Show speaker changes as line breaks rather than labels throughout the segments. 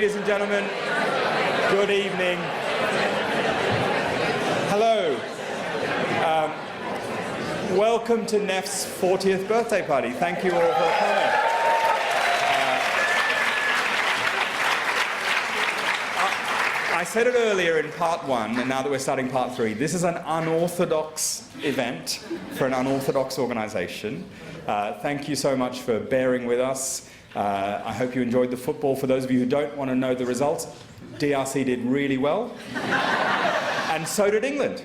Ladies and gentlemen, good evening. Hello. Welcome to NEF's 40th birthday party. Thank you all for coming. I said it earlier in part one, and now that we're starting part three, this is an unorthodox event for an unorthodox organisation. Thank you so much for bearing with us. I hope you enjoyed the football. For those of you who don't want to know the results, DRC did really well, and so did England.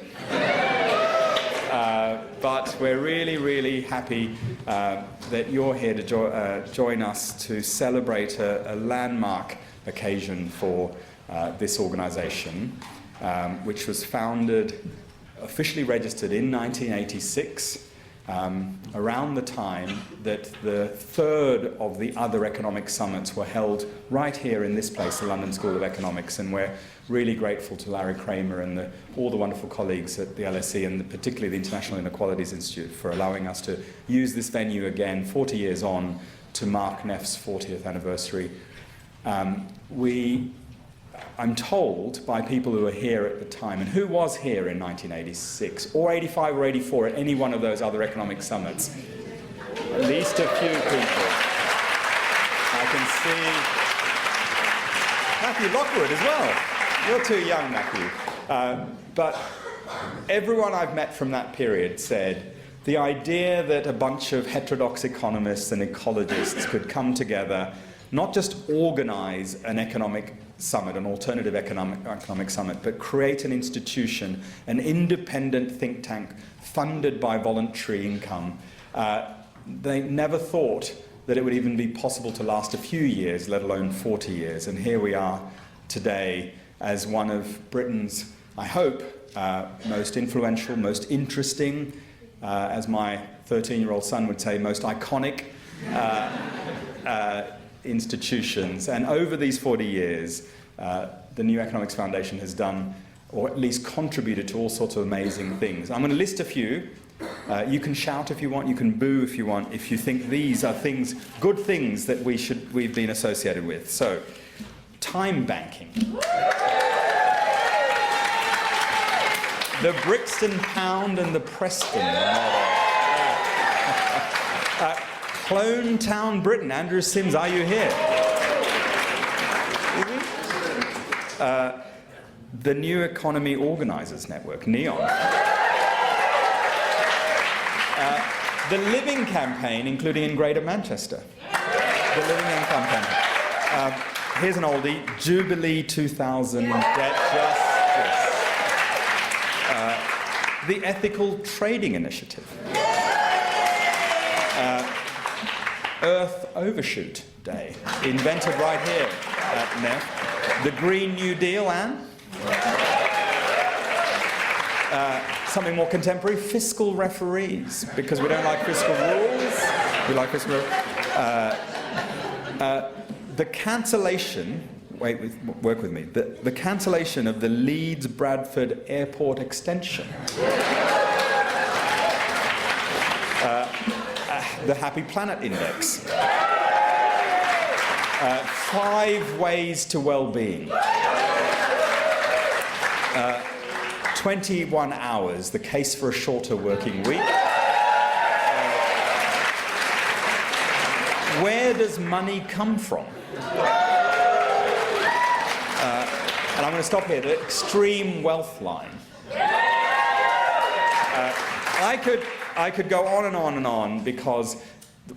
But we're really, really happy that you're here to join us to celebrate a landmark occasion for this organisation, which was founded, officially registered in 1986, around the time that the third of the other economic summits were held right here in this place, the London School of Economics, and we're really grateful to Larry Kramer and all the wonderful colleagues at the LSE and particularly the International Inequalities Institute for allowing us to use this venue again 40 years on to mark NEF's 40th anniversary. I'm told by people who were here at the time, and who was here in 1986, or 85 or 84 at any one of those other economic summits, at least a few people. I can see Matthew Lockwood as well. You're too young, Matthew. But everyone I've met from that period said the idea that a bunch of heterodox economists and ecologists could come together, not just organise an economic summit, an alternative economic summit, but create an institution, an independent think tank funded by voluntary income. They never thought that it would even be possible to last a few years, let alone 40 years. And here we are today as one of Britain's, I hope, most influential, most interesting, as my 13-year-old son would say, most iconic institutions. And over these 40 years, the New Economics Foundation has done, or at least contributed to all sorts of amazing things. I'm going to list a few. You can shout if you want, you can boo if you want, if you think these are things, good things that we've been associated with. So, time banking. The Brixton pound and the Preston model. Clone Town Britain. Andrew Sims, are you here? The New Economy Organisers Network, NEON. The Living Campaign, including in Greater Manchester. The Living Campaign. Here's an oldie, Jubilee 2000 Debt Justice. The Ethical Trading Initiative. Earth Overshoot Day, invented right here at NEF. The Green New Deal, Anne? Something more contemporary, fiscal referees, because we don't like fiscal rules. We like fiscal rules. The cancellation, work with me, the cancellation of the Leeds-Bradford Airport extension. The Happy Planet Index. 5 ways to well-being. 21 hours, the case for a shorter working week. Where does money come from? And I'm going to stop here. The extreme wealth line. I could go on and on and on, because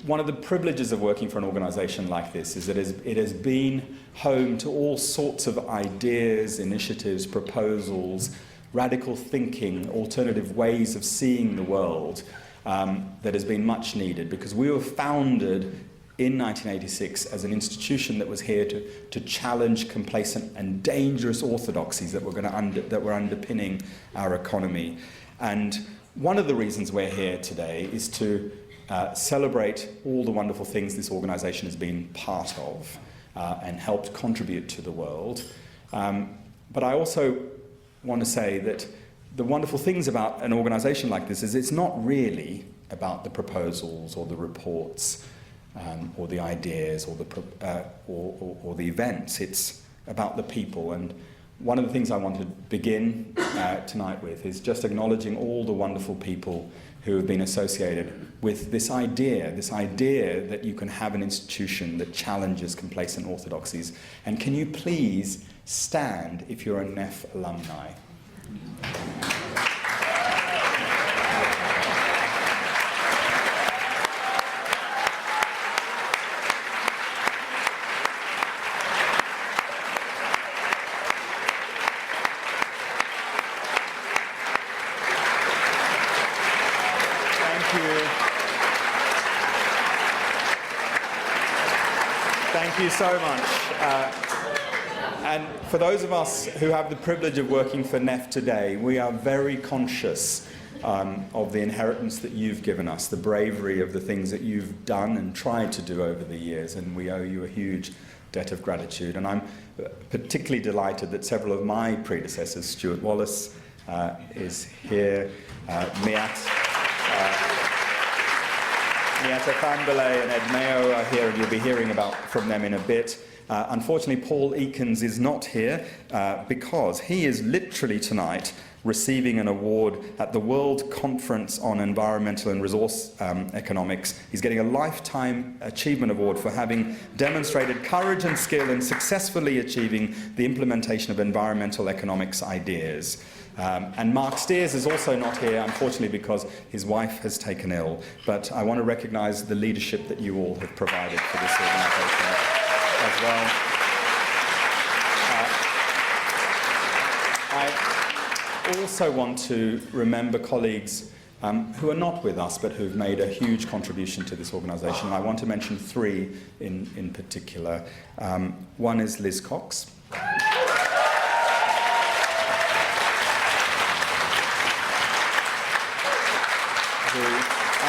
one of the privileges of working for an organisation like this is that it has been home to all sorts of ideas, initiatives, proposals, radical thinking, alternative ways of seeing the world that has been much needed, because we were founded in 1986 as an institution that was here to challenge complacent and dangerous orthodoxies that were underpinning our economy. And one of the reasons we're here today is to celebrate all the wonderful things this organisation has been part of and helped contribute to the world. But I also want to say that the wonderful things about an organisation like this is it's not really about the proposals or the reports or the ideas or the events. It's about the people. And one of the things I want to begin tonight with is just acknowledging all the wonderful people who have been associated with this idea that you can have an institution that challenges complacent orthodoxies. And can you please stand if you're a NEF alumni? Thank you so much. And for those of us who have the privilege of working for NEF today, we are very conscious of the inheritance that you've given us, the bravery of the things that you've done and tried to do over the years, and we owe you a huge debt of gratitude. And I'm particularly delighted that several of my predecessors, Stuart Wallace is here, Miatta Fahnbulleh and Ed Mayo are here, and you'll be hearing from them in a bit. Unfortunately, Paul Eakins is not here because he is literally tonight receiving an award at the World Conference on Environmental and Resource Economics. He's getting a Lifetime Achievement Award for having demonstrated courage and skill in successfully achieving the implementation of environmental economics ideas. And Mark Steers is also not here, unfortunately, because his wife has taken ill. But I want to recognise the leadership that you all have provided for this organisation as well. I also want to remember colleagues who are not with us, but who've made a huge contribution to this organisation. I want to mention three in particular. One is Liz Cox.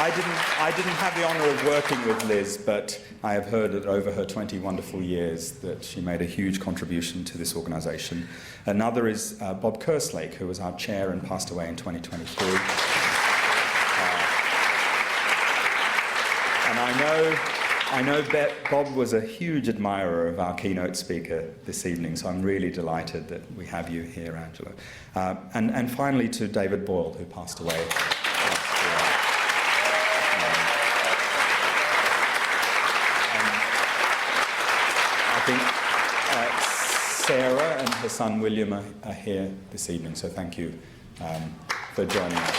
I didn't have the honour of working with Liz, but I have heard that over her 20 wonderful years that she made a huge contribution to this organisation. Another is Bob Kerslake, who was our chair and passed away in 2023. And I know Bob was a huge admirer of our keynote speaker this evening, so I'm really delighted that we have you here, Angela. And finally to David Boyle, who passed away. I think Sarah and her son William are here this evening, so thank you for joining us.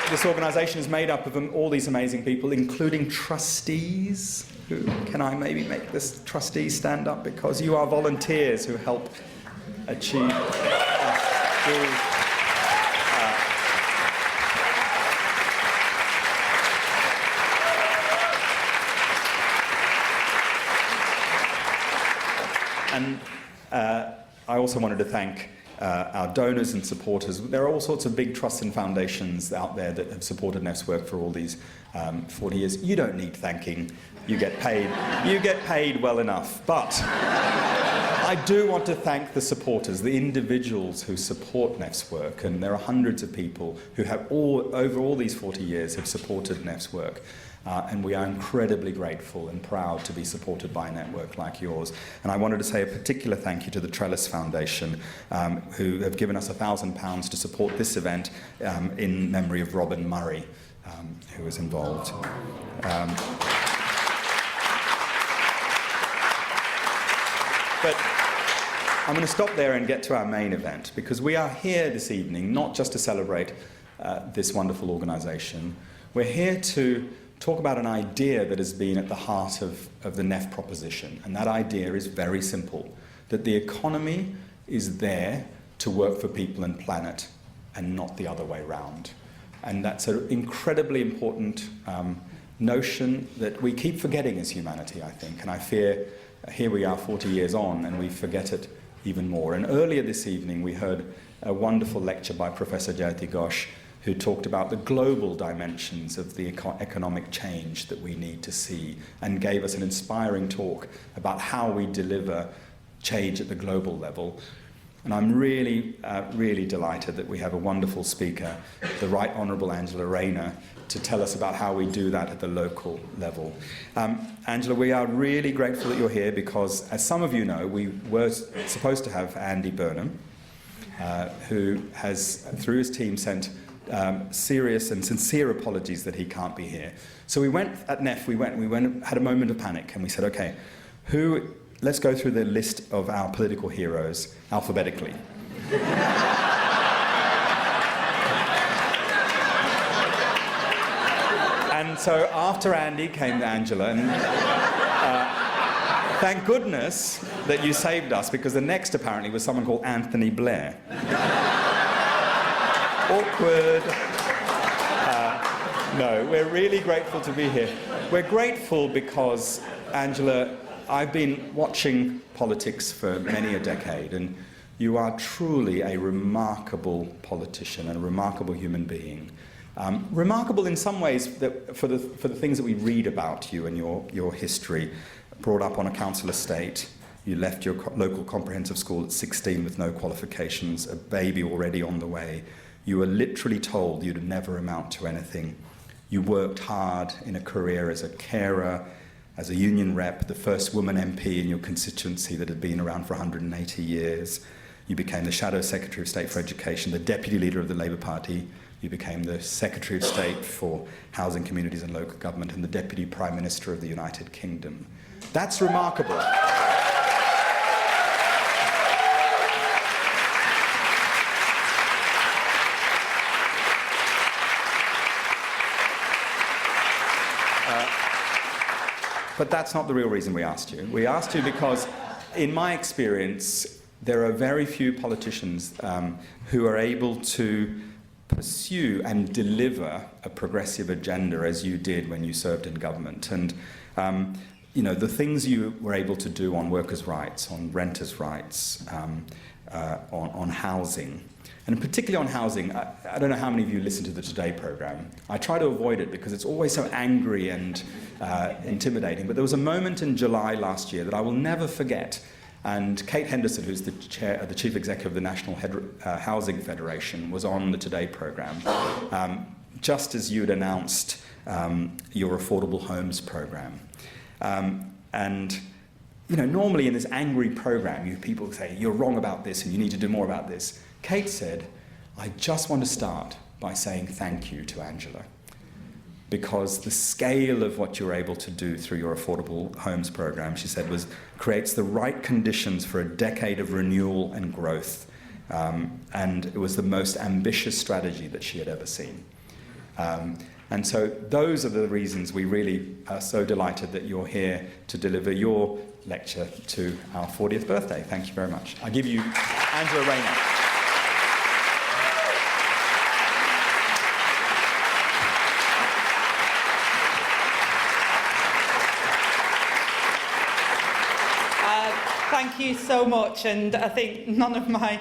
This organisation is made up of all these amazing people, including trustees. Can I maybe make this trustees stand up, because you are volunteers who help achieve And I also wanted to thank our donors and supporters. There are all sorts of big trusts and foundations out there that have supported NEF's work for all these 40 years. You don't need thanking. You get paid. You get paid well enough. But I do want to thank the supporters, the individuals who support NEF's work. And there are hundreds of people who have over all these 40 years have supported NEF's work. And we are incredibly grateful and proud to be supported by a network like yours. And I wanted to say a particular thank you to the Trellis Foundation, who have given us £1,000 to support this event in memory of Robin Murray, who was involved. But I'm going to stop there and get to our main event, because we are here this evening not just to celebrate this wonderful organisation. We're here to talk about an idea that has been at the heart of the NEF proposition, and that idea is very simple, that the economy is there to work for people and planet and not the other way round. And that's an incredibly important notion that we keep forgetting as humanity, I think, and I fear here we are 40 years on and we forget it even more. And earlier this evening we heard a wonderful lecture by Professor Jyoti Ghosh, who talked about the global dimensions of the economic change that we need to see, and gave us an inspiring talk about how we deliver change at the global level. And I'm really, really delighted that we have a wonderful speaker, the Right Honourable Angela Rayner, to tell us about how we do that at the local level. Angela, we are really grateful that you're here because, as some of you know, we were supposed to have Andy Burnham, who has, through his team, sent serious and sincere apologies that he can't be here. So we went, at NEF, we had a moment of panic, and we said, okay, let's go through the list of our political heroes alphabetically. And so after Andy came Angela, and thank goodness that you saved us, because the next apparently was someone called Anthony Blair. Awkward. No, we're really grateful to be here. We're grateful because, Angela, I've been watching politics for many a decade, and you are truly a remarkable politician and a remarkable human being. Remarkable in some ways for the things that we read about you and your history. Brought up on a council estate, you left your local comprehensive school at 16 with no qualifications, a baby already on the way. You were literally told you'd never amount to anything. You worked hard in a career as a carer, as a union rep, the first woman MP in your constituency that had been around for 180 years. You became the Shadow Secretary of State for Education, the Deputy Leader of the Labour Party. You became the Secretary of State for Housing, Communities and Local Government and the Deputy Prime Minister of the United Kingdom. That's remarkable. But that's not the real reason we asked you. We asked you because, in my experience, there are very few politicians who are able to pursue and deliver a progressive agenda as you did when you served in government. And you know, the things you were able to do on workers' rights, on renters' rights, on housing, and particularly on housing, I don't know how many of you listen to the Today programme. I try to avoid it because it's always so angry and intimidating. But there was a moment in July last year that I will never forget. And Kate Henderson, who's the chief executive of the National Housing Federation, was on the Today programme, just as you'd announced your affordable homes programme. And you know, normally in this angry programme, people say, you're wrong about this and you need to do more about this. Kate said, I just want to start by saying thank you to Angela, because the scale of what you're able to do through your affordable homes programme, she said, creates the right conditions for a decade of renewal and growth. And it was the most ambitious strategy that she had ever seen. And so those are the reasons we really are so delighted that you're here to deliver your lecture to our 40th birthday. Thank you very much. I give you Angela Rayner.
Thank you so much, and I think none of my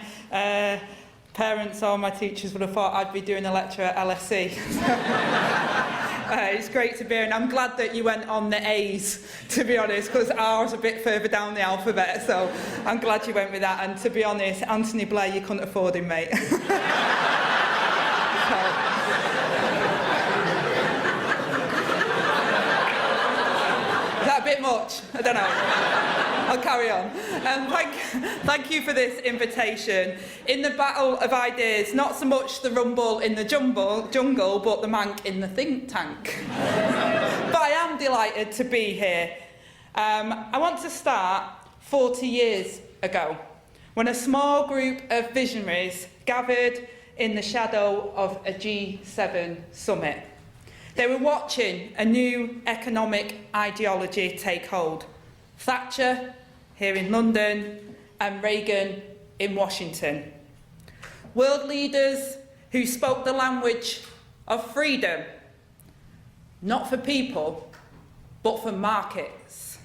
parents or my teachers would have thought I'd be doing a lecture at LSE. It's great to be here, and I'm glad that you went on the A's, to be honest, because R's a bit further down the alphabet, so I'm glad you went with that. And to be honest, Anthony Blair, you couldn't afford him, mate. Is that a bit much? I don't know. I'll carry on. Thank you for this invitation. In the battle of ideas, not so much the rumble in the jungle, but the mank in the think tank. But I am delighted to be here. I want to start 40 years ago, when a small group of visionaries gathered in the shadow of a G7 summit. They were watching a new economic ideology take hold. Thatcher here in London and Reagan in Washington. World leaders who spoke the language of freedom, not for people, but for markets.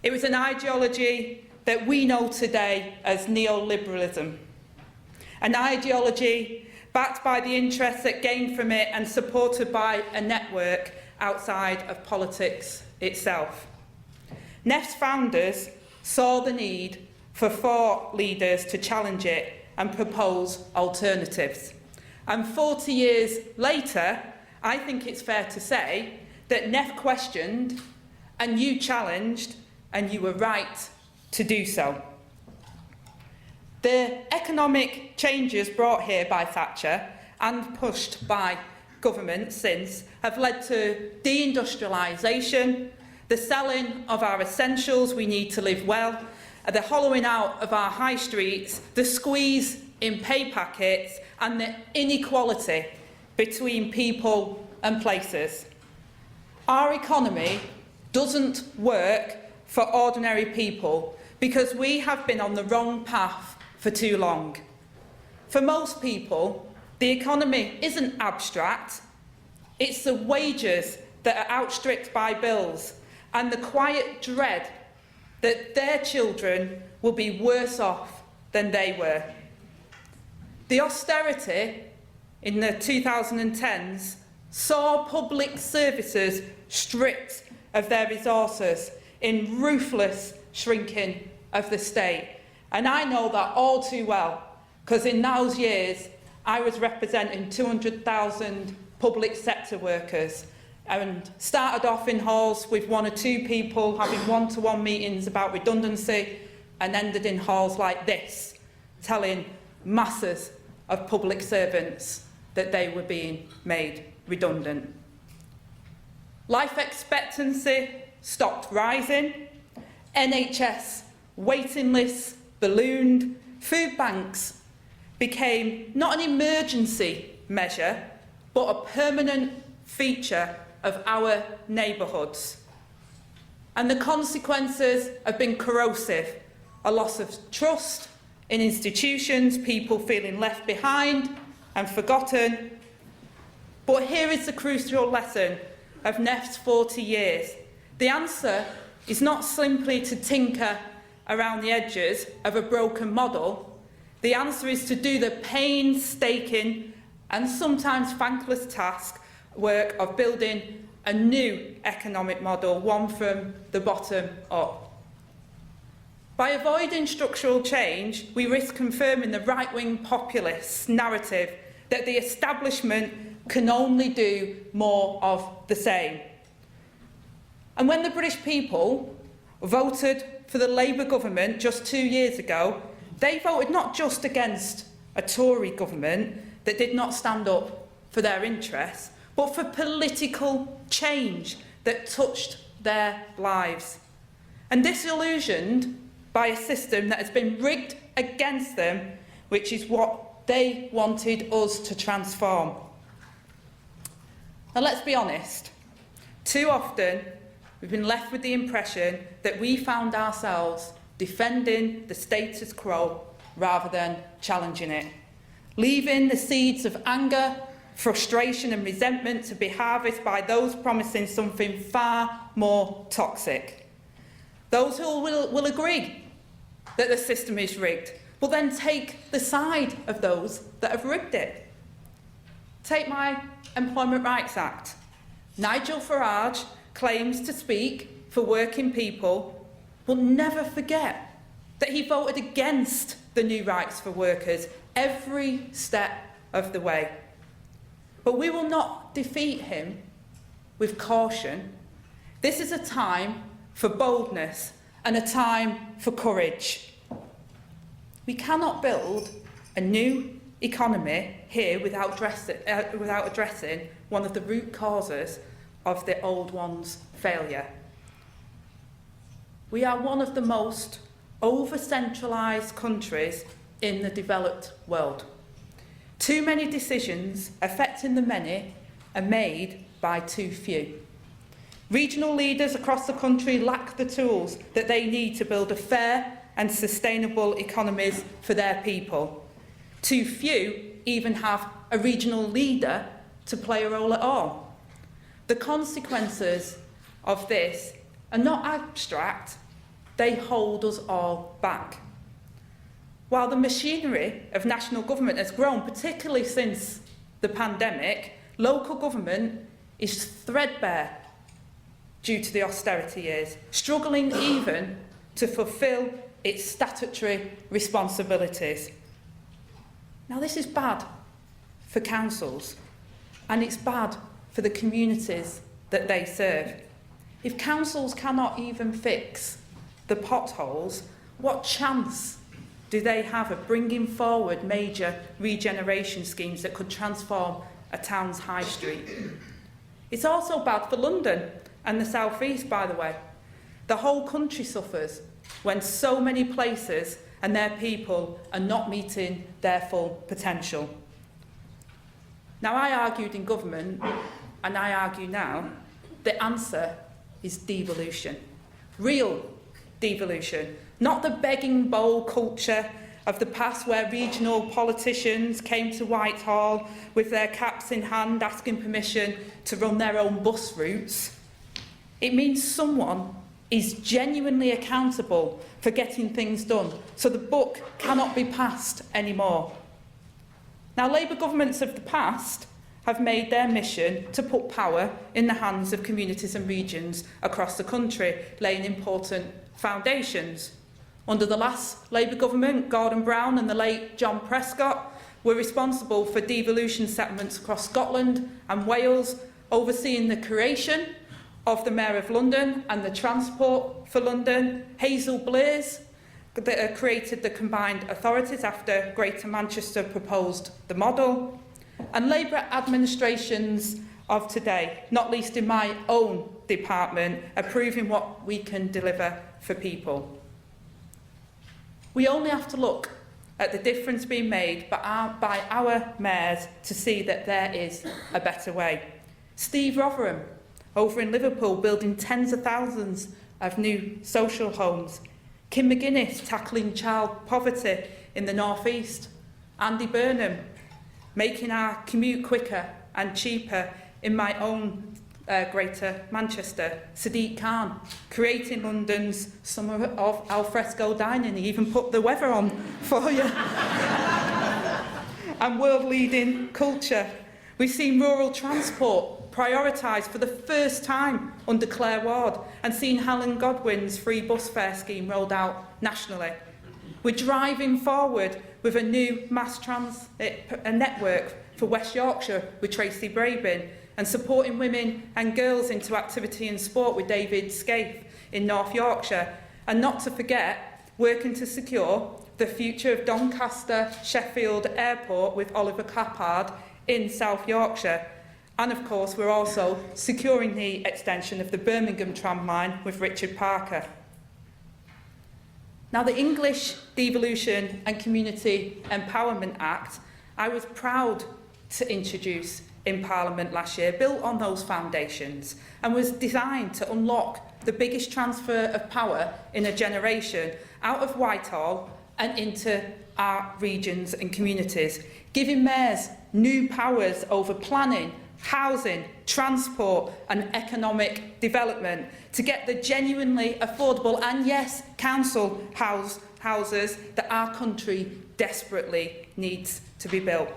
It was an ideology that we know today as neoliberalism. An ideology backed by the interests that gained from it and supported by a network outside of politics itself. NEF's founders saw the need for thought leaders to challenge it and propose alternatives. And 40 years later, I think it's fair to say that NEF questioned and you challenged, and you were right to do so. The economic changes brought here by Thatcher and pushed by government since have led to deindustrialisation, the selling of our essentials we need to live well, the hollowing out of our high streets, the squeeze in pay packets, and the inequality between people and places. Our economy doesn't work for ordinary people because we have been on the wrong path for too long. For most people, the economy isn't abstract, it's the wages that are outstripped by bills and the quiet dread that their children will be worse off than they were. The austerity in the 2010s saw public services stripped of their resources in ruthless shrinking of the state. And I know that all too well, because in those years I was representing 200,000 public sector workers and started off in halls with one or two people having one-to-one meetings about redundancy and ended in halls like this, telling masses of public servants that they were being made redundant. Life expectancy stopped rising, NHS waiting lists ballooned, food banks became not an emergency measure, but a permanent feature of our neighbourhoods. And the consequences have been corrosive: a loss of trust in institutions, people feeling left behind and forgotten. But here is the crucial lesson of NEF's 40 years. The answer is not simply to tinker around the edges of a broken model. The answer is to do the painstaking and sometimes thankless task work of building a new economic model, one from the bottom up. By avoiding structural change, we risk confirming the right-wing populist narrative that the establishment can only do more of the same. And when the British people voted for the Labour government just 2 years ago, they voted not just against a Tory government that did not stand up for their interests, but for political change that touched their lives. And disillusioned by a system that has been rigged against them, which is what they wanted us to transform. Now let's be honest, too often we've been left with the impression that we found ourselves defending the status quo rather than challenging it, leaving the seeds of anger, frustration and resentment to be harvested by those promising something far more toxic. Those who will agree that the system is rigged will then take the side of those that have rigged it. Take my Employment Rights Act. Nigel Farage claims to speak for working people, but never forget that he voted against the new rights for workers every step of the way. But we will not defeat him with caution. This is a time for boldness and a time for courage. We cannot build a new economy here without addressing one of the root causes of the old one's failure. We are one of the most over-centralised countries in the developed world. Too many decisions affecting the many are made by too few. Regional leaders across the country lack the tools that they need to build a fair and sustainable economies for their people. Too few even have a regional leader to play a role at all. The consequences of this are not abstract, they hold us all back. While the machinery of national government has grown, particularly since the pandemic, local government is threadbare due to the austerity years, struggling even to fulfil its statutory responsibilities. Now, this is bad for councils, and it's bad for the communities that they serve. If councils cannot even fix the potholes, what chance do they have of bringing forward major regeneration schemes that could transform a town's high street? It's also bad for London and the South East, by the way. The whole country suffers when so many places and their people are not meeting their full potential. Now, I argued in government, and I argue now, the answer is devolution. Real devolution. Not the begging bowl culture of the past where regional politicians came to Whitehall with their caps in hand asking permission to run their own bus routes. It means someone is genuinely accountable for getting things done, so the buck cannot be passed anymore. Now, Labour governments of the past have made their mission to put power in the hands of communities and regions across the country, laying important foundations. Under the last Labour government, Gordon Brown and the late John Prescott were responsible for devolution settlements across Scotland and Wales, overseeing the creation of the Mayor of London and the Transport for London. Hazel Blaze that created the combined authorities after Greater Manchester proposed the model. And Labour administrations of today, not least in my own department, are proving what we can deliver for people. We only have to look at the difference being made by our mayors to see that there is a better way. Steve Rotherham, over in Liverpool, building tens of thousands of new social homes. Kim McGuinness, tackling child poverty in the North East. Andy Burnham, making our commute quicker and cheaper in my own Greater Manchester. Sadiq Khan, creating London's summer of alfresco dining. He even put the weather on for you. And world-leading culture. We've seen rural transport prioritised for the first time under Claire Ward, and seen Helen Godwin's free bus fare scheme rolled out nationally. We're driving forward with a new mass transit network for West Yorkshire with Tracy Brabin, and supporting women and girls into activity and sport with David Scaife in North Yorkshire, and not to forget working to secure the future of Doncaster Sheffield Airport with Oliver Cappard in South Yorkshire. And of course, we're also securing the extension of the Birmingham tramline with Richard Parker. Now, the English Devolution and Community Empowerment Act, I was proud to introduce in Parliament last year, built on those foundations, and was designed to unlock the biggest transfer of power in a generation out of Whitehall and into our regions and communities, giving mayors new powers over planning, housing, transport and economic development to get the genuinely affordable and, yes, council houses that our country desperately needs to be built.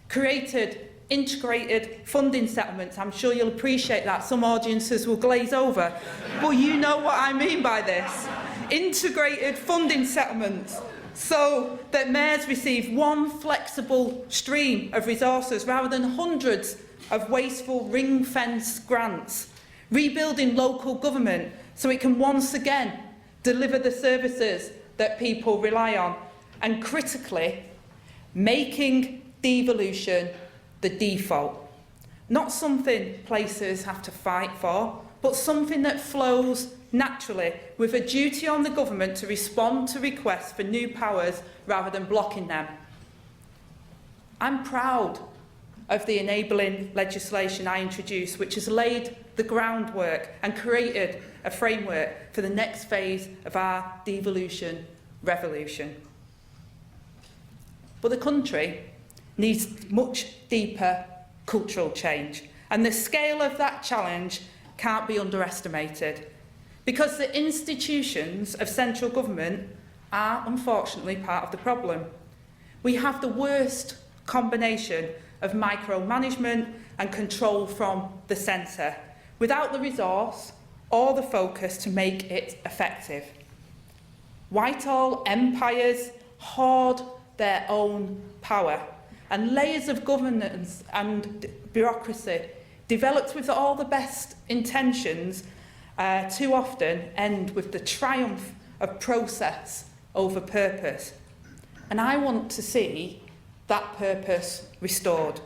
Created integrated funding settlements. I'm sure you'll appreciate that. Some audiences will glaze over. But you know what I mean by this. Integrated funding settlements, so that mayors receive one flexible stream of resources rather than hundreds of wasteful ring-fence grants. Rebuilding local government so it can once again deliver the services that people rely on. And critically, making devolution the default. Not something places have to fight for, but something that flows naturally, with a duty on the government to respond to requests for new powers rather than blocking them. I'm proud of the enabling legislation I introduced, which has laid the groundwork and created a framework for the next phase of our devolution revolution. But the country needs much deeper cultural change, and the scale of that challenge can't be underestimated, because the institutions of central government are unfortunately part of the problem. We have the worst combination of micromanagement and control from the centre, without the resource or the focus to make it effective. Whitehall empires hoard their own power, and layers of governance and bureaucracy, developed with all the best intentions, too often end with the triumph of process over purpose. And I want to see that purpose restored.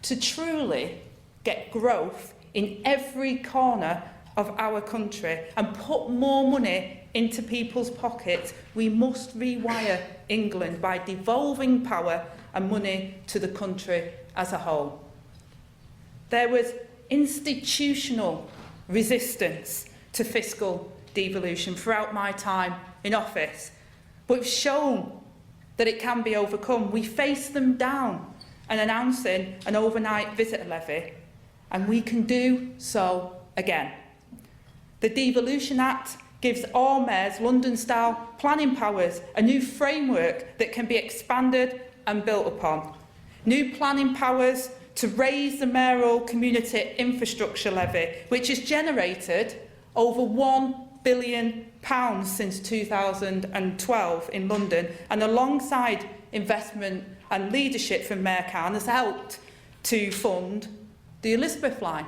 To truly get growth in every corner of our country and put more money into people's pockets, we must rewire England by devolving power and money to the country as a whole. There was institutional resistance to fiscal devolution throughout my time in office, but we've shown that it can be overcome. We faced them down and announcing an overnight visitor levy, and we can do so again. The Devolution Act gives all mayors London-style planning powers, a new framework that can be expanded and built upon. New planning powers to raise the mayoral community infrastructure levy, which has generated over £1 billion since 2012 in London, and alongside investment and leadership from Mayor Khan has helped to fund the Elizabeth line.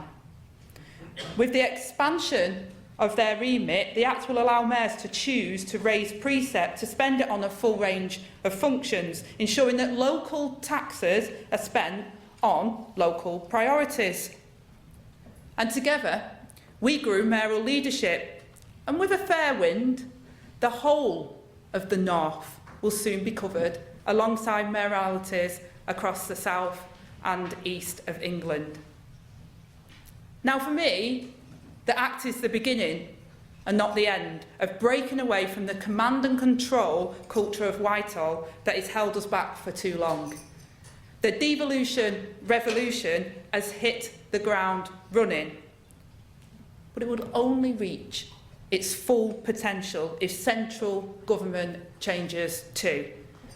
With the expansion of their remit, the Act will allow mayors to choose to raise precept to spend it on a full range of functions, ensuring that local taxes are spent on local priorities. And together, we grew mayoral leadership, and with a fair wind, the whole of the north will soon be covered alongside mayoralties across the south and east of England. Now, for me, the Act is the beginning and not the end of breaking away from the command and control culture of Whitehall that has held us back for too long. The devolution revolution has hit the ground running, but it would only reach its full potential if central government changes too.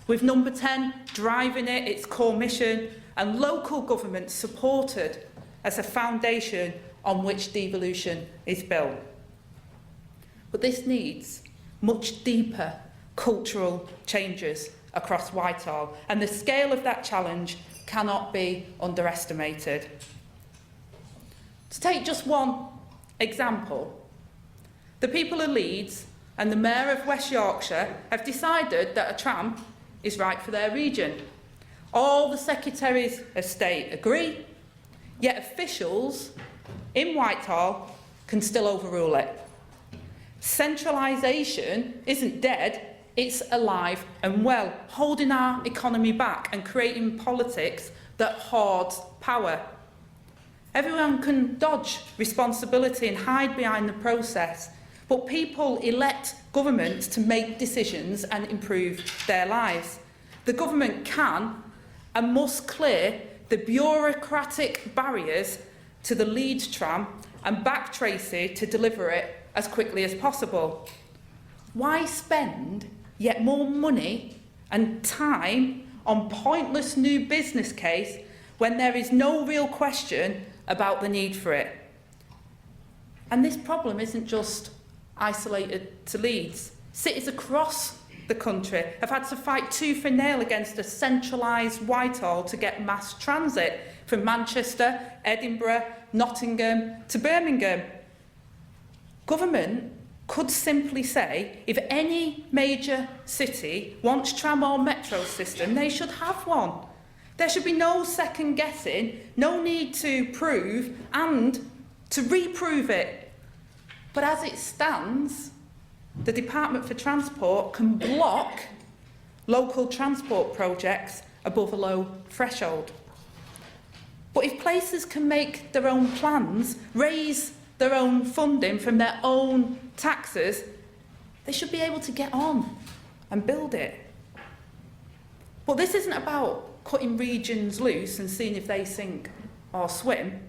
With Number 10 driving it, its core mission, and local government supported as a foundation on which devolution is built. But this needs much deeper cultural changes across Whitehall, and the scale of that challenge cannot be underestimated. To take just one example, the people of Leeds and the Mayor of West Yorkshire have decided that a tram is right for their region. All the Secretaries of State agree, yet officials in Whitehall can still overrule it. Centralisation isn't dead, it's alive and well, holding our economy back and creating politics that hoards power. Everyone can dodge responsibility and hide behind the process, but people elect governments to make decisions and improve their lives. The government can and must clear the bureaucratic barriers to the Leeds tram and back Tracy to deliver it as quickly as possible. Why spend yet more money and time on pointless new business case when there is no real question about the need for it? And this problem isn't just isolated to Leeds. Cities across the country have had to fight tooth and nail against a centralised Whitehall to get mass transit from Manchester, Edinburgh, Nottingham to Birmingham. Government could simply say, if any major city wants tram or metro system, they should have one. There should be no second guessing, no need to prove and to reprove it. But as it stands, the Department for Transport can block local transport projects above a low threshold. But if places can make their own plans, raise their own funding from their own taxes, they should be able to get on and build it. But this isn't about cutting regions loose and seeing if they sink or swim.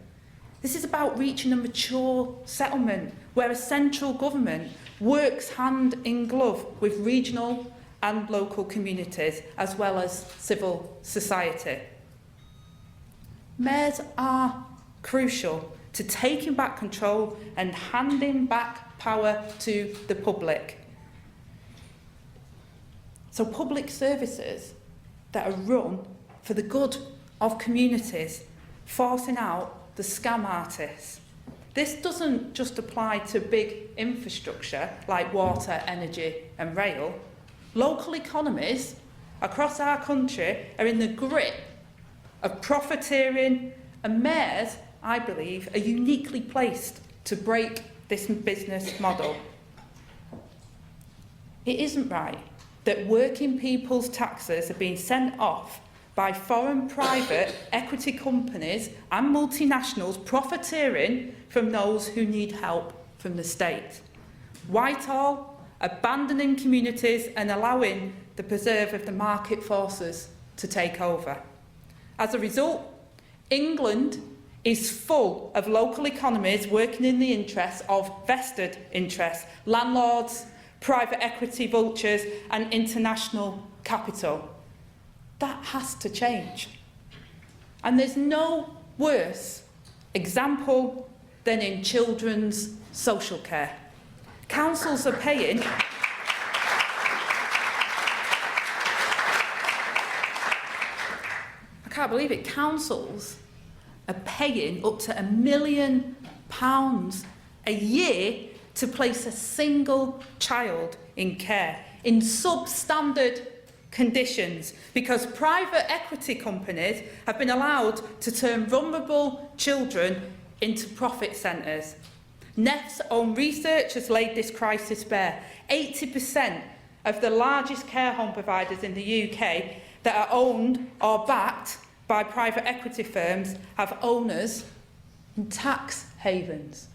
This is about reaching a mature settlement where a central government works hand in glove with regional and local communities as well as civil society. Mayors are crucial to taking back control and handing back power to the public. So public services that are run for the good of communities, forcing out the scam artists. This doesn't just apply to big infrastructure like water, energy and rail. Local economies across our country are in the grip of profiteering, and mayors, I believe, are uniquely placed to break this business model. It isn't right that working people's taxes are being sent off by foreign private equity companies and multinationals profiteering from those who need help from the state. Whitehall abandoning communities and allowing the preserve of the market forces to take over. As a result, England is full of local economies working in the interests of vested interests, landlords, private equity vultures and international capital. That has to change. And there's no worse example than in children's social care. Councils are paying I can't believe it, councils are paying up to £1 million a year to place a single child in care in substandard conditions because private equity companies have been allowed to turn vulnerable children into profit centres. NEF's own research has laid this crisis bare. 80% of the largest care home providers in the UK that are owned or backed by private equity firms have owners in tax havens.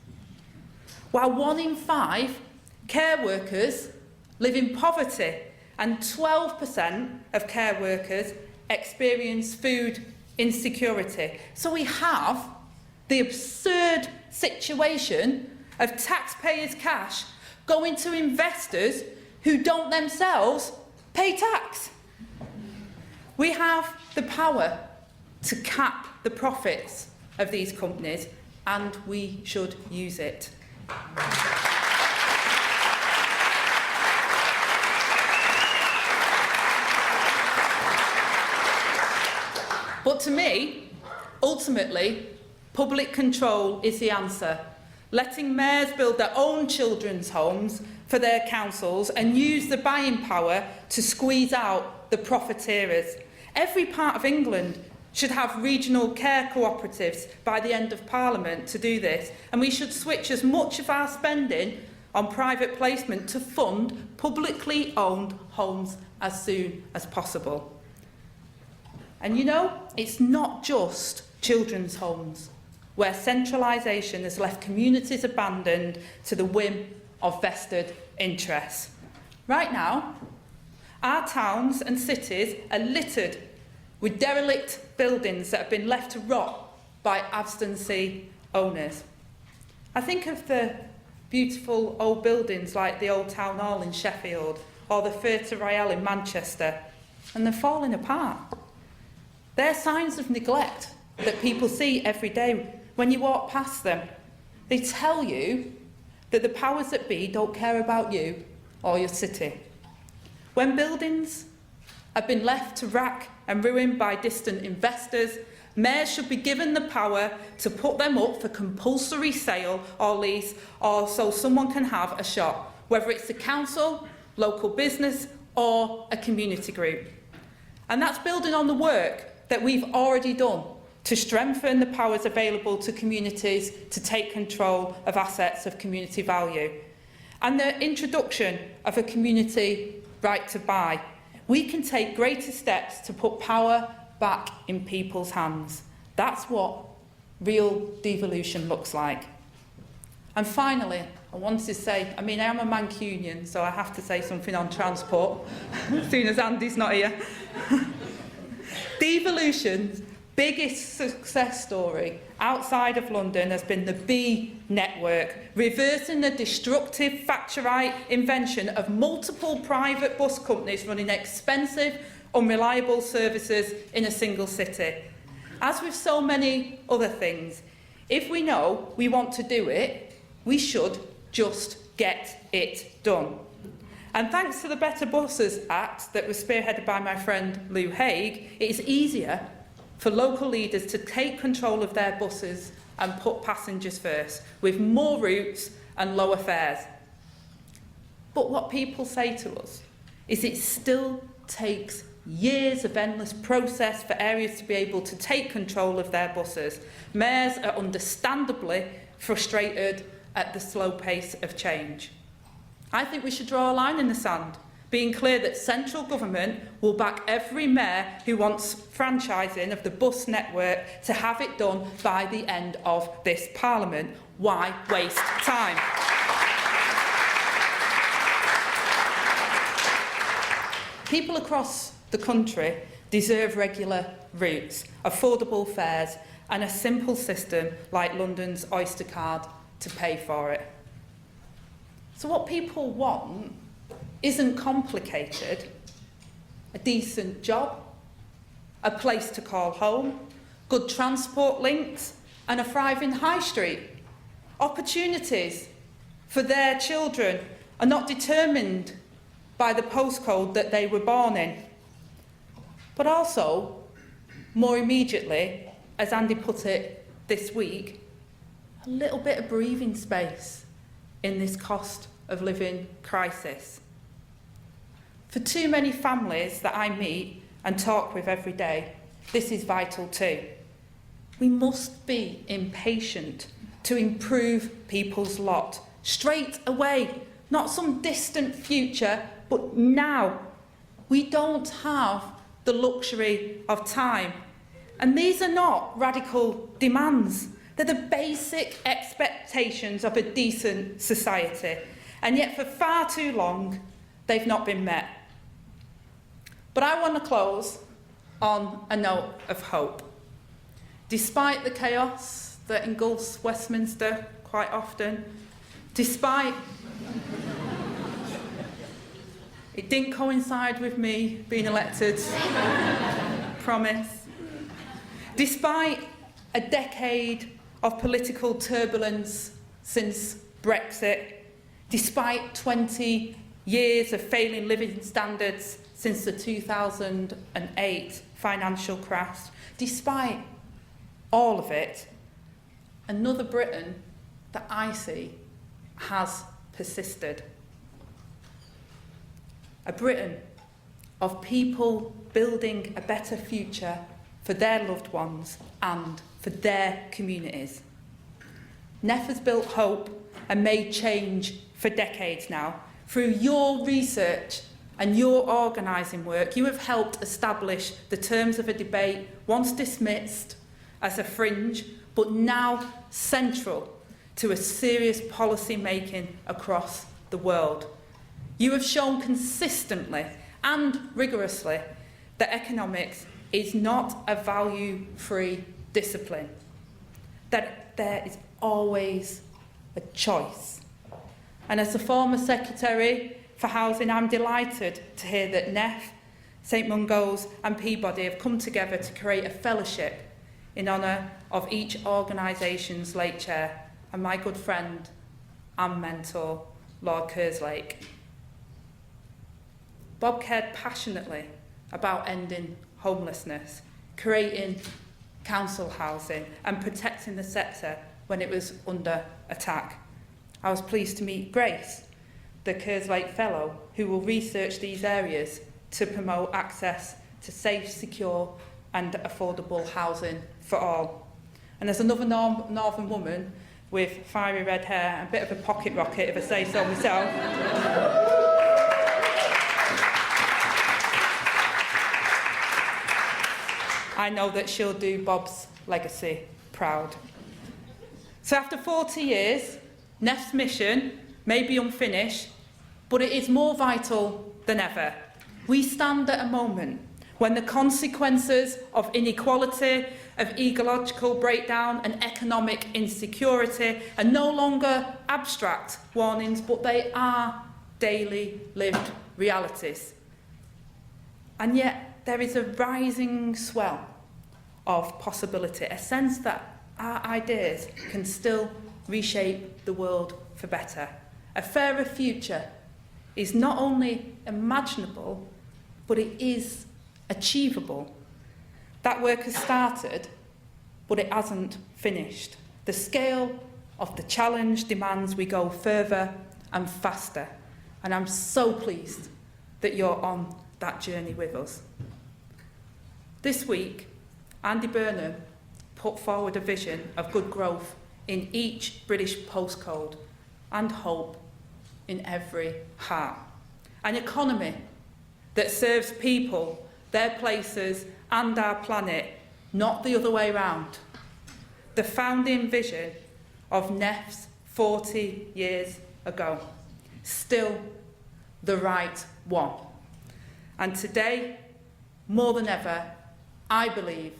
While 1 in 5 care workers live in poverty and 12% of care workers experience food insecurity. So we have the absurd situation of taxpayers' cash going to investors who don't themselves pay tax. We have the power to cap the profits of these companies, and we should use it. But to me, ultimately, public control is the answer. Letting mayors build their own children's homes for their councils and use the buying power to squeeze out the profiteers. Every part of England should have regional care cooperatives by the end of Parliament to do this, and we should switch as much of our spending on private placement to fund publicly owned homes as soon as possible. And you know, it's not just children's homes where centralisation has left communities abandoned to the whim of vested interests. Right now, our towns and cities are littered with derelict buildings that have been left to rot by absentee owners. I think of the beautiful old buildings like the Old Town Hall in Sheffield or the Ferte Royale in Manchester, and they're falling apart. They're signs of neglect that people see every day when you walk past them. They tell you that the powers that be don't care about you or your city. When buildings have been left to rack and ruin by distant investors, mayors should be given the power to put them up for compulsory sale or lease, or so someone can have a shop, whether it's the council, local business or a community group. And that's building on the work that we've already done to strengthen the powers available to communities to take control of assets of community value. And the introduction of a community right to buy. We can take greater steps to put power back in people's hands. That's what real devolution looks like. And finally, I wanted to say, I am a Mancunian, so I have to say something on transport, as soon as Andy's not here. Devolution's biggest success story outside of London has been the B network, reversing the destructive Thatcherite invention of multiple private bus companies running expensive, unreliable services in a single city. As with so many other things, if we know we want to do it, we should just get it done. And thanks to the Better Buses Act that was spearheaded by my friend Lou Haig, it is easier for local leaders to take control of their buses and put passengers first, with more routes and lower fares. But what people say to us is it still takes years of endless process for areas to be able to take control of their buses. Mayors are understandably frustrated at the slow pace of change. I think we should draw a line in the sand, being clear that central government will back every mayor who wants franchising of the bus network to have it done by the end of this Parliament. Why waste time? People across the country deserve regular routes, affordable fares and a simple system like London's Oyster card to pay for it. So what people want isn't complicated. A decent job, a place to call home, good transport links and a thriving high street. Opportunities for their children are not determined by the postcode that they were born in. But also, more immediately, as Andy put it this week, a little bit of breathing space in this cost of living crisis. For too many families that I meet and talk with every day, this is vital too. We must be impatient to improve people's lot straight away, not some distant future, but now. We don't have the luxury of time. And these are not radical demands. They're the basic expectations of a decent society. And yet for far too long, they've not been met. But I want to close on a note of hope. Despite the chaos that engulfs Westminster quite often, despite it didn't coincide with me being elected, promise. Despite a decade of political turbulence since Brexit, despite 20 years of failing living standards since the 2008 financial crash, despite all of it, another Britain that I see has persisted. A Britain of people building a better future for their loved ones and for their communities. NEF has built hope and made change for decades now. Through your research and your organising work, you have helped establish the terms of a debate once dismissed as a fringe, but now central to a serious policy making across the world. You have shown consistently and rigorously that economics is not a value-free discipline, that there is always a choice. And as the former Secretary for Housing, I'm delighted to hear that NEF, St Mungo's and Peabody have come together to create a fellowship in honour of each organisation's late chair and my good friend and mentor, Lord Kerslake. Bob cared passionately about ending homelessness, creating council housing and protecting the sector when it was under attack. I was pleased to meet Grace, the Kerslake Fellow, who will research these areas to promote access to safe, secure and affordable housing for all. And there's another northern woman with fiery red hair and a bit of a pocket rocket, if I say so myself. I know that she'll do Bob's legacy proud. So after 40 years, NEF's mission may be unfinished, but it is more vital than ever. We stand at a moment when the consequences of inequality, of ecological breakdown and economic insecurity are no longer abstract warnings, but they are daily lived realities. And yet there is a rising swell of possibility, a sense that our ideas can still reshape the world for better. A fairer future is not only imaginable, but it is achievable. That work has started, but it hasn't finished. The scale of the challenge demands we go further and faster, and I'm so pleased that you're on that journey with us. This week, Andy Burnham put forward a vision of good growth in each British postcode and hope in every heart. An economy that serves people, their places and our planet, not the other way round. The founding vision of NEFs 40 years ago. Still the right one. And today, more than ever, I believe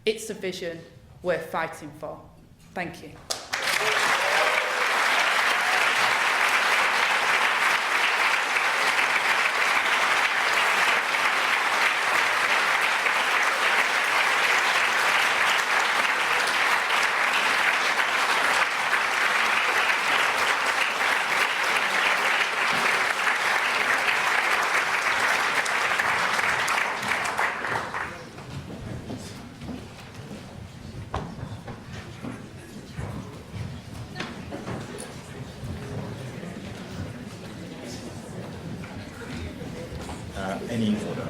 it's a vision worth fighting for. Thank you.
Any order?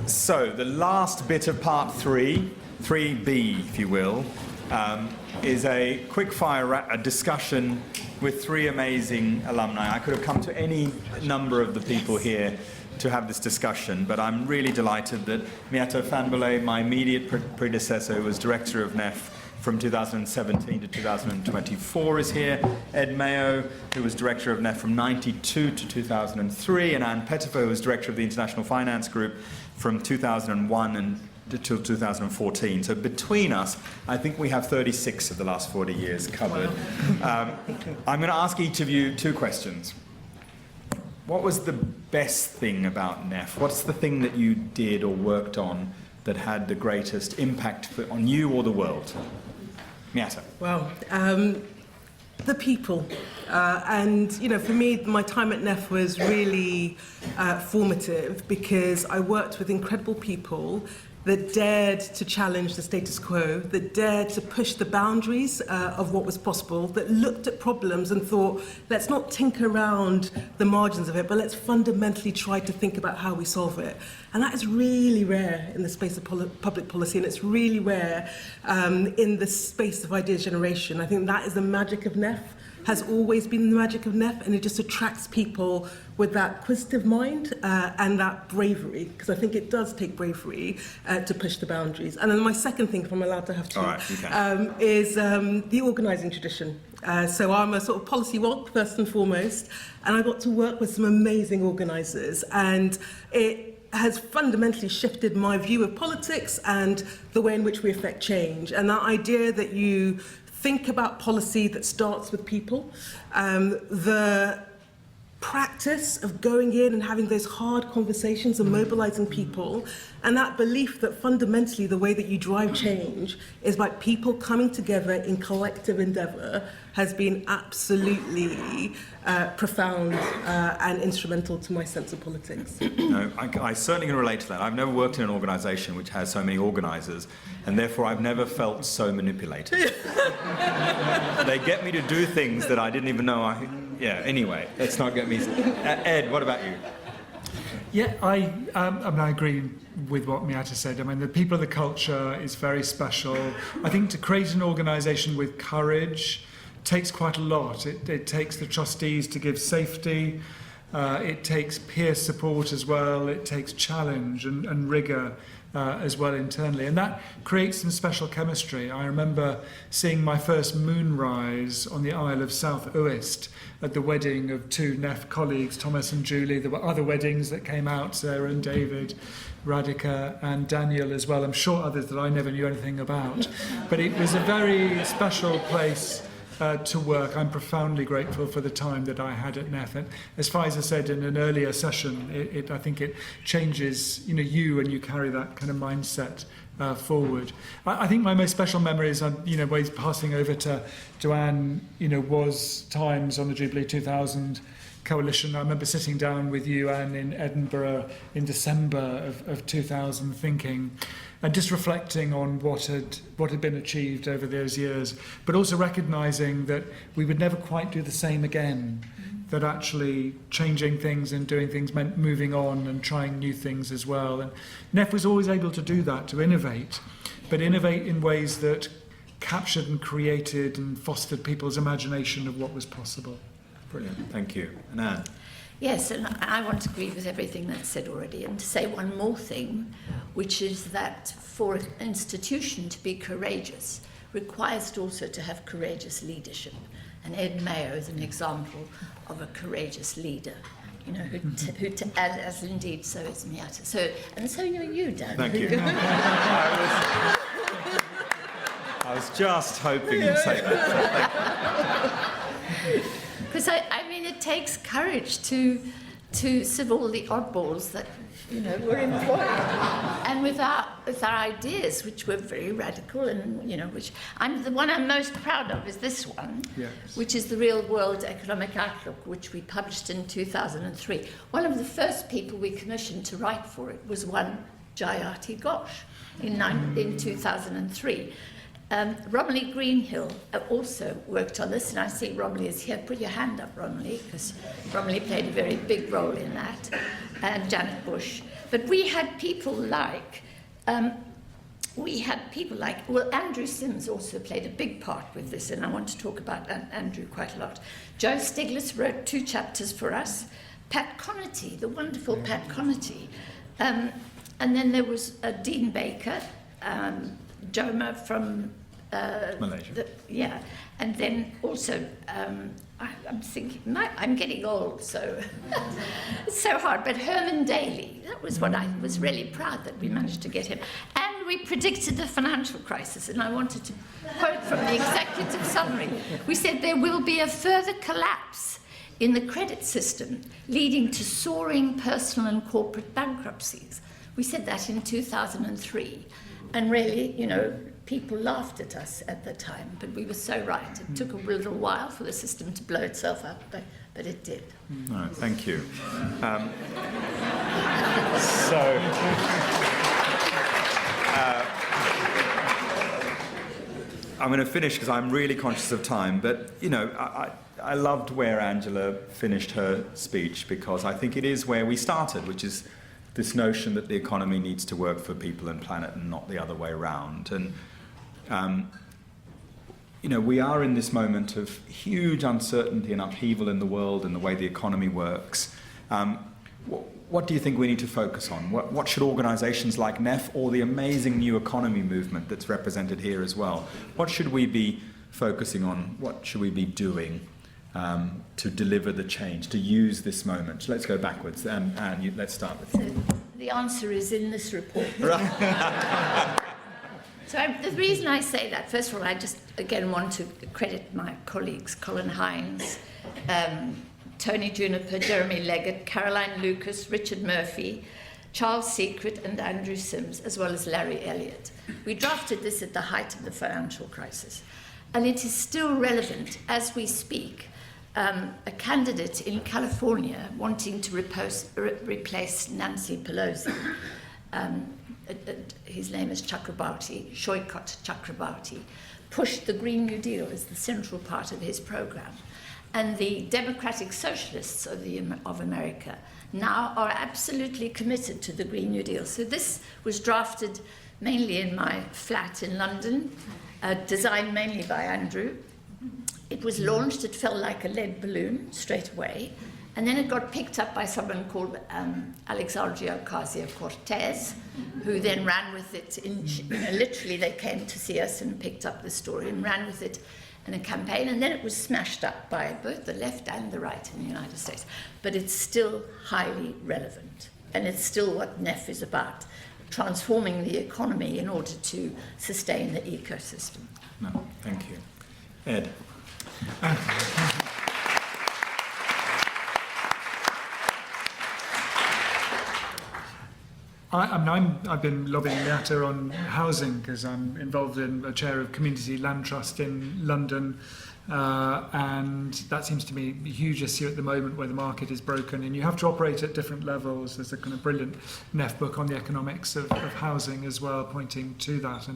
So the last bit of part 3B, if you will, is a quickfire discussion with 3 amazing alumni. I could have come to any number of the people here to have this discussion, but I'm really delighted that Miatta Fahnbulleh, my immediate predecessor, who was director of NEF from 2017 to 2024, is here. Ed Mayo, who was director of NEF from 92 to 2003, and Pettifor, who was director of the International Finance Group from 2001 until 2014. So between us, I think we have 36 of the last 40 years covered. Wow. I'm going to ask each of you 2 questions. What was the best thing about NEF? What's the thing that you did or worked on that had the greatest impact on you or the world? Miatta.
Well, the people. And, you know, for me, my time at NEF was really formative because I worked with incredible people that dared to challenge the status quo, that dared to push the boundaries of what was possible, that looked at problems and thought, let's not tinker around the margins of it, but let's fundamentally try to think about how we solve it. And that is really rare in the space of public policy, and it's really rare in the space of ideas generation. I think that is the magic of NEF, has always been the magic of NEF, and it just attracts people with that acquisitive mind and that bravery, because I think it does take bravery to push the boundaries. And then my second thing, if I'm allowed to have two, is the organising tradition. So I'm a sort of policy wonk, first and foremost, and I got to work with some amazing organisers, and it has fundamentally shifted my view of politics and the way in which we affect change. And that idea that you think about policy that starts with people, the practice of going in and having those hard conversations and mobilizing people, and that belief that fundamentally the way that you drive change is by people coming together in collective endeavor has been absolutely profound and instrumental to my sense of politics.
No, I certainly can relate to that. I've never worked in an organisation which has so many organisers, and therefore I've never felt so manipulated. They get me to do things that I didn't even know Yeah, anyway, let's not get me... Ed, what about you?
Yeah, I agree with what Miatta said. I mean, the people of the culture is very special. I think to create an organisation with courage takes quite a lot. It takes the trustees to give safety. It takes peer support as well. It takes challenge and rigour as well internally. And that creates some special chemistry. I remember seeing my first moonrise on the Isle of South Uist at the wedding of 2 NEF colleagues, Thomas and Julie. There were other weddings that came out, Sarah and David, Radhika and Daniel as well. I'm sure others that I never knew anything about. But it was a very special place to work. I'm profoundly grateful for the time that I had at NEF. And as Faiza said in an earlier session, I think it changes you and you carry that kind of mindset forward. I think my most special memories, ways passing over to Anne, was times on the Jubilee 2000 coalition. I remember sitting down with you, Anne, in Edinburgh in December of 2000, thinking and just reflecting on what had been achieved over those years, but also recognising that we would never quite do the same again. That actually changing things and doing things meant moving on and trying new things as well. And NEF was always able to do that, to innovate, but innovate in ways that captured and created and fostered people's imagination of what was possible.
Brilliant, thank you. And Anne?
Yes, and I want to agree with everything that's said already, and to say one more thing, which is that for an institution to be courageous requires it also to have courageous leadership. And Ed Mayo is an example of a courageous leader, as indeed so is Miatta. So you, Dan.
Thank you. I was just hoping you'd say that.
Because it takes courage to sieve all the oddballs that were employed, and with our ideas, which were very radical, and which the one I'm most proud of is this one,
yes,
which is the Real World Economic Outlook, which we published in 2003. One of the first people we commissioned to write for it was one Jayati Ghosh in 2003. Romilly Greenhill also worked on this, and I see Romilly is here. Put your hand up, Romilly, because Romilly played a very big role in that, and Janet Bush. But we had people like, Andrew Sims also played a big part with this, and I want to talk about Andrew quite a lot. Joe Stiglitz wrote 2 chapters for us. Pat Connaughty, the wonderful Pat Connaughty. And then there was Dean Baker, Joma from
Malaysia.
And then also, I'm thinking, I'm getting old, so it's so hard. But Herman Daly, that was what I was really proud that we managed to get him. And we predicted the financial crisis, and I wanted to quote from the executive summary. We said there will be a further collapse in the credit system, leading to soaring personal and corporate bankruptcies. We said that in 2003. And really, people laughed at us at the time, but we were so right. It took a little while for the system to blow itself up, but it did.
No, thank you. I'm going to finish because I'm really conscious of time, but, I loved where Angela finished her speech, because I think it is where we started, which is this notion that the economy needs to work for people and planet and not the other way around. And, we are in this moment of huge uncertainty and upheaval in the world and the way the economy works. What do you think we need to focus on? What should organisations like NEF or the amazing new economy movement that's represented here as well, what should we be focusing on? What should we be doing to deliver the change, to use this moment? So let's go backwards. Anne, let's start with you.
So the answer is in this report. So the reason I say that, first of all, I just again want to credit my colleagues, Colin Hines, Tony Juniper, Jeremy Leggett, Caroline Lucas, Richard Murphy, Charles Secret and Andrew Sims, as well as Larry Elliott. We drafted this at the height of the financial crisis, and it is still relevant as we speak. A candidate in California wanting to replace Nancy Pelosi, his name is Chakrabarti, Shoykot Chakrabarti, pushed the Green New Deal as the central part of his program. And the Democratic Socialists of America now are absolutely committed to the Green New Deal. So this was drafted mainly in my flat in London, designed mainly by Andrew. It was launched, it fell like a lead balloon straight away, and then it got picked up by someone called Alexandria Ocasio-Cortez, who then ran with it. Literally, they came to see us and picked up the story and ran with it in a campaign, and then it was smashed up by both the left and the right in the United States. But it's still highly relevant, and it's still what NEF is about, transforming the economy in order to sustain the ecosystem.
No, thank you. Ed.
I've been lobbying Miatta on housing because I'm involved in a chair of Community Land Trust in London, and that seems to me a huge issue at the moment where the market is broken and you have to operate at different levels. There's a kind of brilliant NEF book on the economics of housing as well, pointing to that.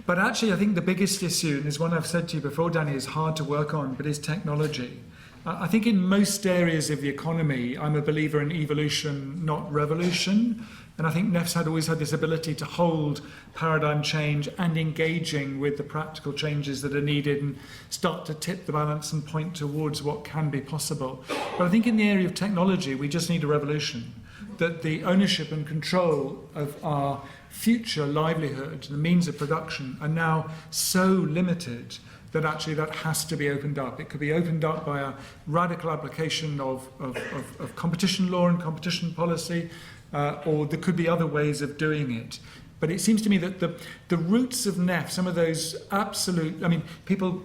But actually, I think the biggest issue, and is one I've said to you before, Danny, is hard to work on, but is technology. I think in most areas of the economy, I'm a believer in evolution, not revolution. And I think NEF's always had this ability to hold paradigm change and engaging with the practical changes that are needed and start to tip the balance and point towards what can be possible. But I think in the area of technology, we just need a revolution. That the ownership and control of our future livelihood, the means of production, are now so limited that actually that has to be opened up. It could be opened up by a radical application of competition law and competition policy, or there could be other ways of doing it. But it seems to me that the roots of NEF, some of those absolute, I mean, people,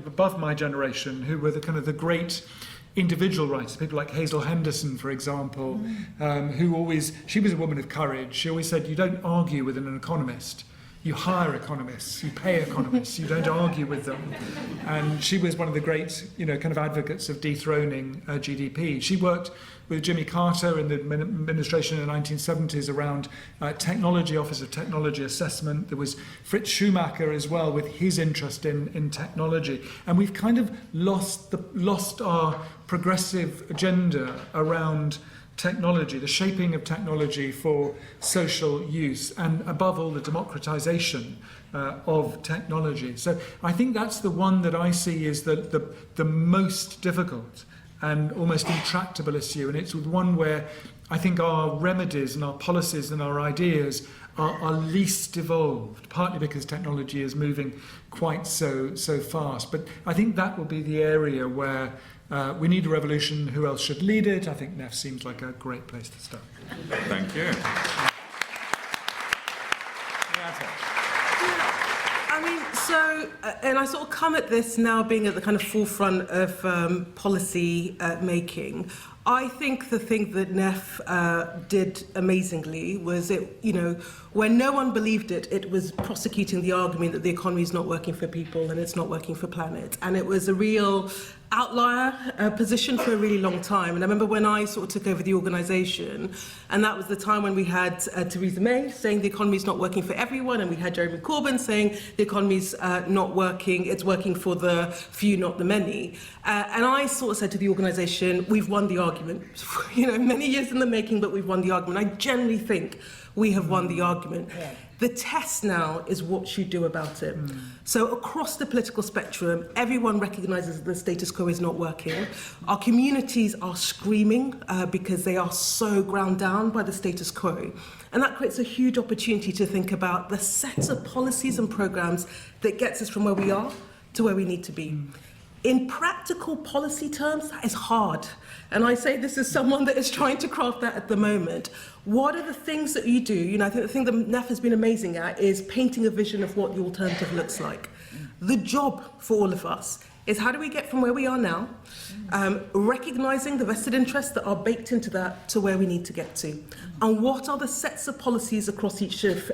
above my generation, who were the great individual writers, people like Hazel Henderson, for example, she was a woman of courage. She always said, you don't argue with an economist. You hire economists, you pay economists, you don't argue with them. And she was one of the great, advocates of dethroning GDP. She worked with Jimmy Carter in the administration in the 1970s around technology, Office of Technology Assessment. There was Fritz Schumacher as well with his interest in technology. And we've kind of lost our progressive agenda around technology, the shaping of technology for social use, and above all, the democratization of technology. So I think that's the one that I see is the most difficult and almost intractable issue, and it's one where I think our remedies and our policies and our ideas are least evolved, partly because technology is moving quite so fast. But I think that will be the area where we need a revolution. Who else should lead it? I think NEF seems like a great place to start.
Thank you.
And I sort of come at this now being at the kind of forefront of policy making. I think the thing that NEF did amazingly was when no one believed it, it was prosecuting the argument that the economy is not working for people and it's not working for planet. And it was a real outlier position for a really long time. And I remember when I sort of took over the organisation, and that was the time when we had Theresa May saying the economy is not working for everyone, and we had Jeremy Corbyn saying the economy's not working, it's working for the few, not the many. And I sort of said to the organisation, we've won the argument. Many years in the making, but we've won the argument. I generally think we have won the argument. Yeah. The test now is what you do about it. So across the political spectrum, everyone recognises that the status quo is not working. Our communities are screaming because they are so ground down by the status quo. And that creates a huge opportunity to think about the set of policies and programmes that gets us from where we are to where we need to be. In practical policy terms, that is hard. And I say this as someone that is trying to craft that at the moment. What are the things that you do? I think the thing that NEF has been amazing at is painting a vision of what the alternative looks like. The job for all of us is how do we get from where we are now, recognising the vested interests that are baked into that to where we need to get to. And what are the sets of policies across each of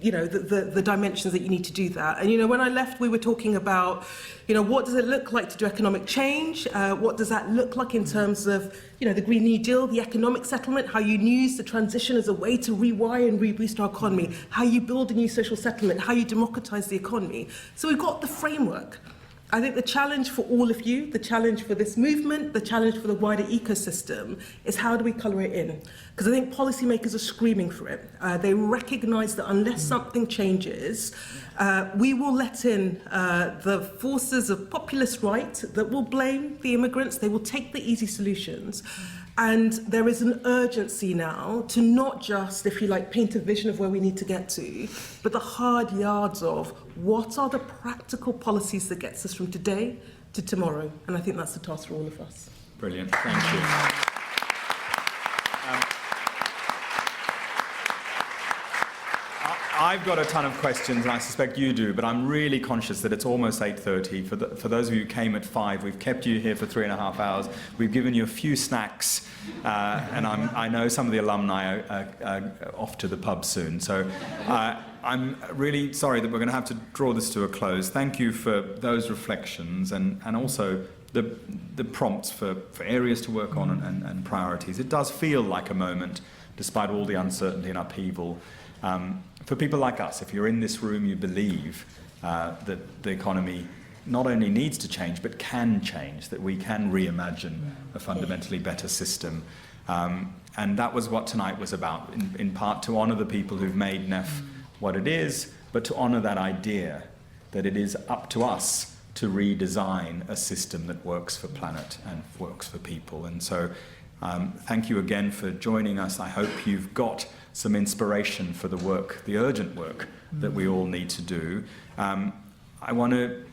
the dimensions that you need to do that. And, when I left, we were talking about, what does it look like to do economic change? What does that look like in terms of, the Green New Deal, the economic settlement, how you use the transition as a way to rewire and reboost our economy, how you build a new social settlement, how you democratise the economy. So we've got the framework. I think the challenge for all of you, the challenge for this movement, the challenge for the wider ecosystem is how do we colour it in? Because I think policymakers are screaming for it. They recognise that unless something changes, we will let in the forces of populist right that will blame the immigrants. They will take the easy solutions. And there is an urgency now to not just, if you like, paint a vision of where we need to get to, but the hard yards of what are the practical policies that gets us from today to tomorrow. And I think that's the task for all of us.
Brilliant. Thank you. I've got a ton of questions, and I suspect you do, but I'm really conscious that it's almost 8:30. For those of you who came at 5, we've kept you here for 3.5 hours. We've given you a few snacks, and I know some of the alumni are off to the pub soon. So I'm really sorry that we're going to have to draw this to a close. Thank you for those reflections, and also the prompts for areas to work on and priorities. It does feel like a moment, despite all the uncertainty and upheaval. For people like us, if you're in this room, you believe that the economy not only needs to change, but can change, that we can reimagine a fundamentally better system. And that was what tonight was about, in part to honour the people who've made NEF what it is, but to honour that idea that it is up to us to redesign a system that works for planet and works for people. And so thank you again for joining us. I hope you've got some inspiration for the work, the urgent work that we all need to do. I want to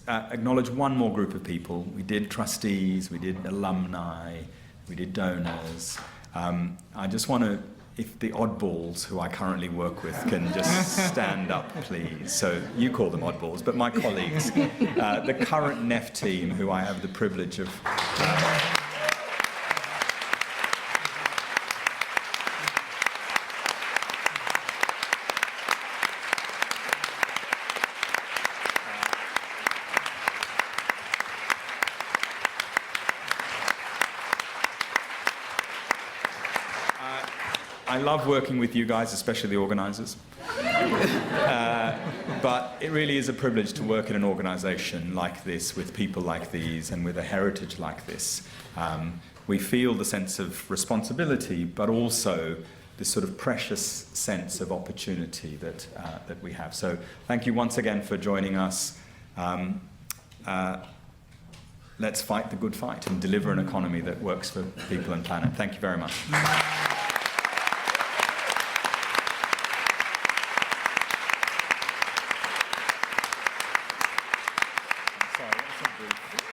acknowledge one more group of people. We did trustees, we did alumni, we did donors. I just want to, if the oddballs who I currently work with can just stand up, please. So you call them oddballs, but my colleagues, the current NEF team who I have the privilege of I love working with you guys, especially the organisers. But it really is a privilege to work in an organisation like this, with people like these, and with a heritage like this. We feel the sense of responsibility, but also this sort of precious sense of opportunity that we have. So thank you once again for joining us. Let's fight the good fight and deliver an economy that works for people and planet. Thank you very much.